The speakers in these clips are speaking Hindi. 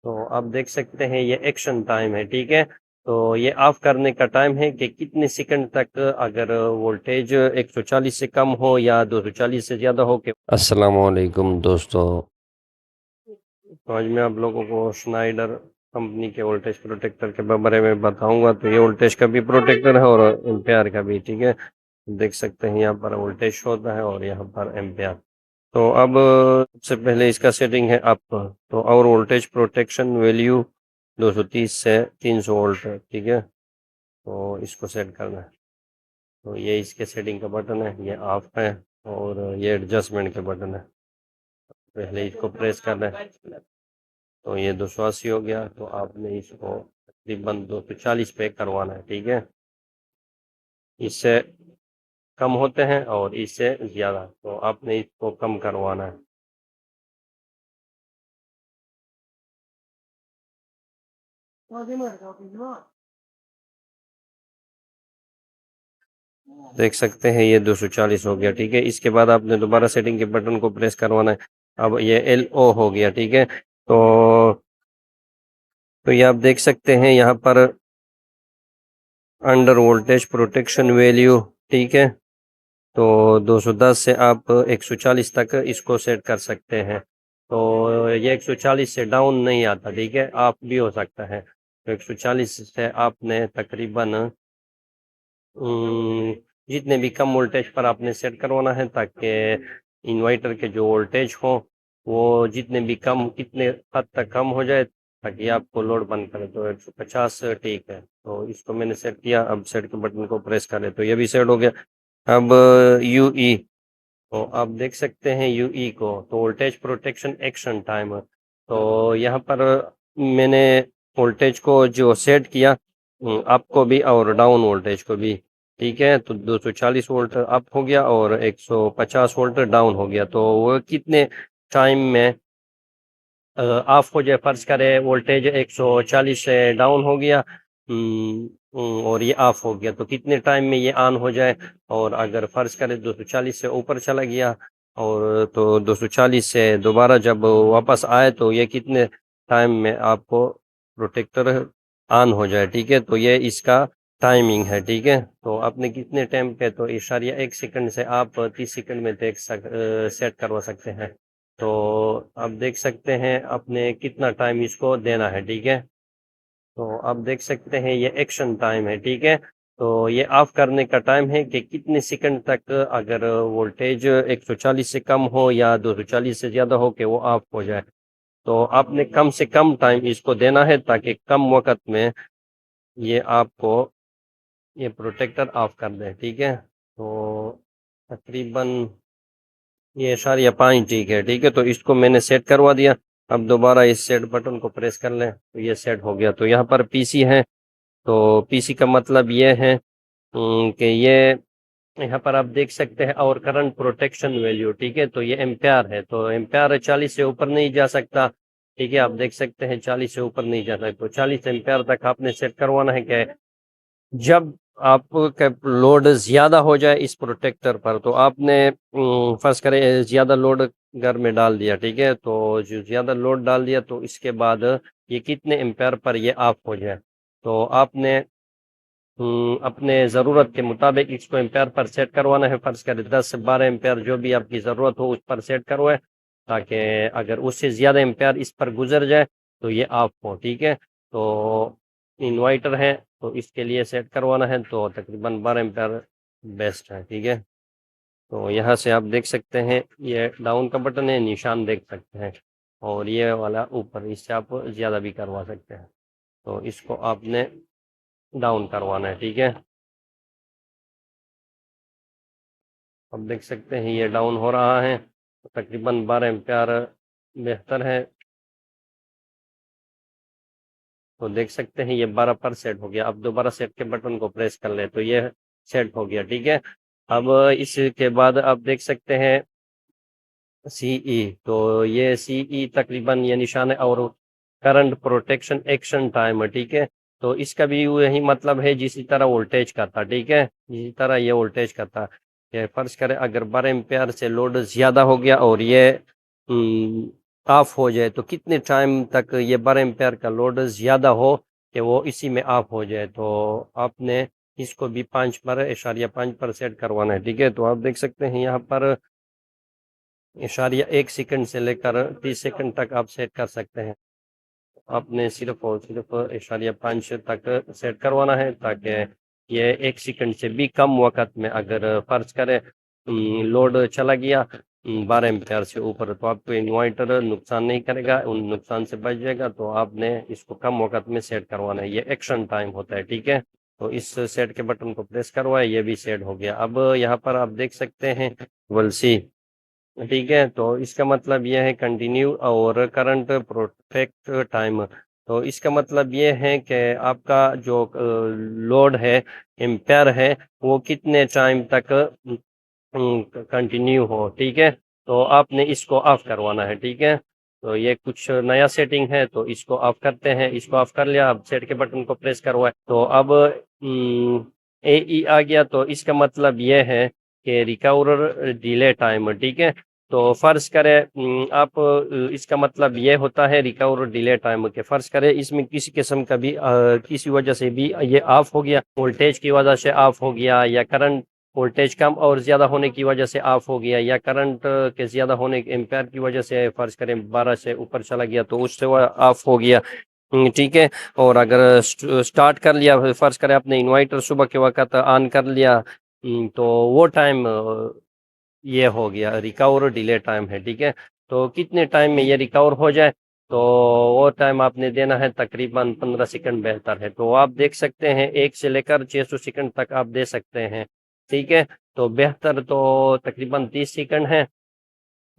तो आप देख सकते हैं ये एक्शन टाइम है, ठीक है। तो ये ऑफ करने का टाइम है कि कितने सेकंड तक अगर वोल्टेज 140 से कम हो या 240 से ज़्यादा हो के। अस्सलाम वालेकुम दोस्तों। तो आज मैं आप लोगों को स्नाइडर कंपनी के वोल्टेज प्रोटेक्टर के बारे में बताऊंगा। तो ये वोल्टेज का भी प्रोटेक्टर है और एम्पेयर का भी, ठीक है। देख सकते हैं यहाँ पर वोल्टेज होता है और यहाँ पर एम्पेयर। तो अब सबसे पहले इसका सेटिंग है अप। तो और वोल्टेज प्रोटेक्शन वैल्यू 230 से 300 वोल्ट है, ठीक है। तो इसको सेट करना है। तो ये इसके सेटिंग का बटन है, ये ऑफ है और ये एडजस्टमेंट के बटन है। पहले इसको प्रेस करना है। तो ये 280 हो गया। तो आपने इसको तकरीबन 240 पे करवाना है, ठीक है। इससे कम होते हैं और इससे ज़्यादा, तो आपने इसको कम करवाना है। देख सकते हैं ये 240 हो गया, ठीक है। इसके बाद आपने दोबारा सेटिंग के बटन को प्रेस करवाना है। अब ये LO हो गया, ठीक है। तो ये आप देख सकते हैं यहाँ पर अंडर वोल्टेज प्रोटेक्शन वैल्यू, ठीक है। तो 210 से आप 140 तक इसको सेट कर सकते हैं। तो ये 140 से डाउन नहीं आता, ठीक है, आप भी हो सकता है। तो 140 से आपने तकरीबन जितने भी कम वोल्टेज पर आपने सेट करवाना है, ताकि इन्वर्टर के जो वोल्टेज हो वो जितने भी कम कितने हद तक कम हो जाए ताकि आपको लोड बंद करे। तो 150 ठीक है। तो इसको मैंने सेट किया। अब सेट के बटन को प्रेस करें तो ये भी सेट हो गया। अब UE, तो आप देख सकते हैं UE को, तो वोल्टेज प्रोटेक्शन एक्शन टाइम। तो यहाँ पर मैंने वोल्टेज को जो सेट किया, आपको भी और डाउन वोल्टेज को भी, ठीक है। तो 240 वोल्ट अप हो गया और 150 वोल्ट डाउन हो गया। तो वो कितने टाइम में ऑफ हो जाए, फर्ज करें वोल्टेज 140 से डाउन हो गया और ये ऑफ हो गया, तो कितने टाइम में ये ऑन हो जाए। और अगर फर्ज करें 240 से ऊपर चला गया और तो 240 से दोबारा जब वापस आए तो ये कितने टाइम में आपको प्रोटेक्टर ऑन हो जाए, ठीक है। तो ये इसका टाइमिंग है, ठीक है। तो आपने कितने टाइम पे, तो इशारिया 1 सेकंड से आप 30 सेकंड में सेट करवा सकते हैं। तो आप देख सकते हैं आपने कितना टाइम इसको देना है, ठीक है। तो आप देख सकते हैं ये एक्शन टाइम है, ठीक है। तो ये ऑफ करने का टाइम है कि कितने सेकंड तक अगर वोल्टेज 140 से कम हो या 240 से ज़्यादा हो के वो ऑफ हो जाए। तो आपने कम से कम टाइम इसको देना है ताकि कम वक्त में ये आपको ये प्रोटेक्टर ऑफ कर दे, ठीक है। तो तकरीबन ये 5.5 ठीक है, ठीक है। तो इसको मैंने सेट करवा दिया। अब दोबारा इस सेट बटन को प्रेस कर लें तो ये सेट हो गया। तो यहाँ पर PC है। तो PC का मतलब ये है कि ये यहाँ पर आप देख सकते हैं और करंट प्रोटेक्शन वैल्यू, ठीक है। तो ये एम्पेयर है। तो एम्पेयर 40 से ऊपर नहीं जा सकता, ठीक है। आप देख सकते हैं 40 से ऊपर नहीं जा सकता। तो 40 एम्पेयर तक आपने सेट करवाना है कि जब आपका लोड ज़्यादा हो जाए इस प्रोटेक्टर पर, तो आपने फर्ज करें ज़्यादा लोड घर में डाल दिया, ठीक है। तो जो ज़्यादा लोड डाल दिया तो इसके बाद ये कितने एम्पेयर पर ये ऑफ हो जाए, तो आपने अपने ज़रूरत के मुताबिक इसको एम्पेयर पर सेट करवाना है। फर्ज करें 10 से 12 एम्पेयर जो भी आपकी ज़रूरत हो उस पर सेट करवाए, ताकि अगर उससे ज़्यादा एम्पेयर इस पर गुजर जाए तो ये ऑफ हो, ठीक है। तो इन्वर्टर है तो इसके लिए सेट करवाना है, तो तकरीबन 12 एम्पेयर बेस्ट है, ठीक है। तो यहाँ से आप देख सकते हैं ये डाउन का बटन है, निशान देख सकते हैं, और ये वाला ऊपर, इससे आप ज़्यादा भी करवा सकते हैं। तो इसको आपने डाउन करवाना है, ठीक है। अब देख सकते हैं ये डाउन हो रहा है, तो तकरीबन 12 एम्पियर बेहतर है। तो देख सकते हैं ये 12 पर सेट हो गया। अब दोबारा सेट के बटन को प्रेस कर ले तो ये सेट हो गया, ठीक है। अब इसके बाद आप देख सकते हैं CE, तो ये CE तकरीबन ये निशान है और करंट प्रोटेक्शन एक्शन टाइम है, ठीक है। तो इसका भी यही मतलब है जिसी तरह वोल्टेज का था, ठीक है, जिसी तरह ये वोल्टेज का था। ये फर्ज करें अगर 12 एम्पियर से लोड ज़्यादा हो गया और ये ऑफ हो जाए तो कितने टाइम तक ये 12 एम्पेयर का लोड ज़्यादा हो कि वो इसी में ऑफ हो जाए। तो आपने इसको भी 5 पर सेट करवाना है। ठीक है, तो आप देख सकते हैं यहाँ पर 1 सेकंड से लेकर 30 सेकंड तक आप सेट कर सकते हैं। आपने सिर्फ और सिर्फ 5 तक सेट करवाना है ताकि ये 1 सेकंड से भी कम वक्त में अगर फर्ज करें लोड चला गया 12 एम्पेयर से ऊपर तो आपको इन्वर्टर नुकसान नहीं करेगा, उन नुकसान से बच जाएगा। तो आपने इसको कम वक्त में सेट करवाना है, ये एक्शन टाइम होता है। ठीक है, तो इस सेट के बटन को प्रेस करवाए, ये भी सेट हो गया। अब यहाँ पर आप देख सकते हैं वलसी। ठीक है, तो इसका मतलब यह है कंटिन्यू और करंट प्रोटेक्ट टाइम। तो इसका मतलब ये है कि आपका जो लोड है एम्पेयर है वो कितने टाइम तक कंटिन्यू हो। ठीक है, तो आपने इसको ऑफ करवाना है। ठीक है, तो ये कुछ नया सेटिंग है तो इसको ऑफ करते हैं। इसको ऑफ कर लिया, अब सेट के बटन को प्रेस करवाए तो अब AE आ गया। तो इसका मतलब ये है कि रिकवर डिले टाइम। ठीक है, तो फर्ज करें आप इसका मतलब ये होता है रिकवर डिले टाइम के फर्ज करें इसमें किसी किस्म का भी किसी वजह से भी ये ऑफ हो गया, वोल्टेज की वजह से ऑफ हो गया या करंट वोल्टेज कम और ज़्यादा होने की वजह से ऑफ हो गया या करंट के ज़्यादा होने एम्पेयर की वजह से फर्ज करें 12 से ऊपर चला गया तो उससे वह ऑफ हो गया। ठीक है, और अगर स्टार्ट कर लिया फर्ज करें आपने इन्वर्टर सुबह के वक्त ऑन कर लिया तो वो टाइम ये हो गया रिकवर डिले टाइम है। ठीक है, तो कितने टाइम में ये रिकवर हो जाए तो वो टाइम आपने देना है तकरीबन 15 सेकंड बेहतर है। तो आप देख सकते हैं 1 से लेकर 600 सेकंड तक आप दे सकते हैं। ठीक है, तो बेहतर तो तकरीबन 30 सेकंड है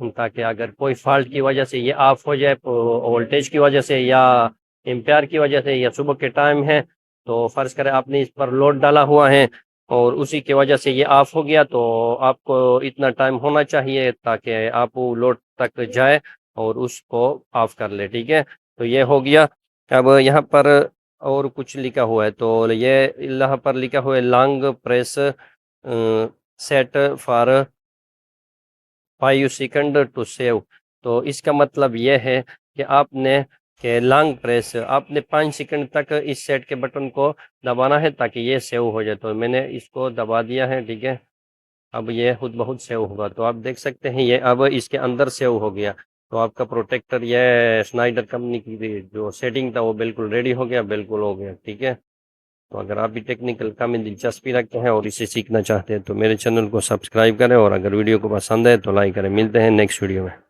ताकि अगर कोई फॉल्ट की वजह से ये ऑफ हो जाए वोल्टेज की वजह से या एम्पेयर की वजह से या सुबह के टाइम है तो फर्ज करें आपने इस पर लोड डाला हुआ है और उसी की वजह से ये ऑफ हो गया तो आपको इतना टाइम होना चाहिए ताकि आप वो लोड तक जाए और उसको ऑफ कर ले। ठीक है, तो ये हो गया। अब यहाँ पर और कुछ लिखा हुआ है तो ये यहाँ पर लिखा हुआ है long press set for 5 second to save. तो इसका मतलब ये है कि आपने के लॉन्ग प्रेस आपने 5 सेकंड तक इस सेट के बटन को दबाना है ताकि ये सेव हो जाए। तो मैंने इसको दबा दिया है। ठीक है, अब ये खुद बहुत सेव होगा। तो आप देख सकते हैं ये अब इसके अंदर सेव हो गया। तो आपका प्रोटेक्टर ये स्नाइडर कंपनी की जो सेटिंग था वो बिल्कुल रेडी हो गया, बिल्कुल हो गया। ठीक है, तो अगर आप भी टेक्निकल काम में दिलचस्पी रखते हैं और इसे सीखना चाहते हैं तो मेरे चैनल को सब्सक्राइब करें और अगर वीडियो को पसंद है तो लाइक करें। मिलते हैं नेक्स्ट वीडियो में।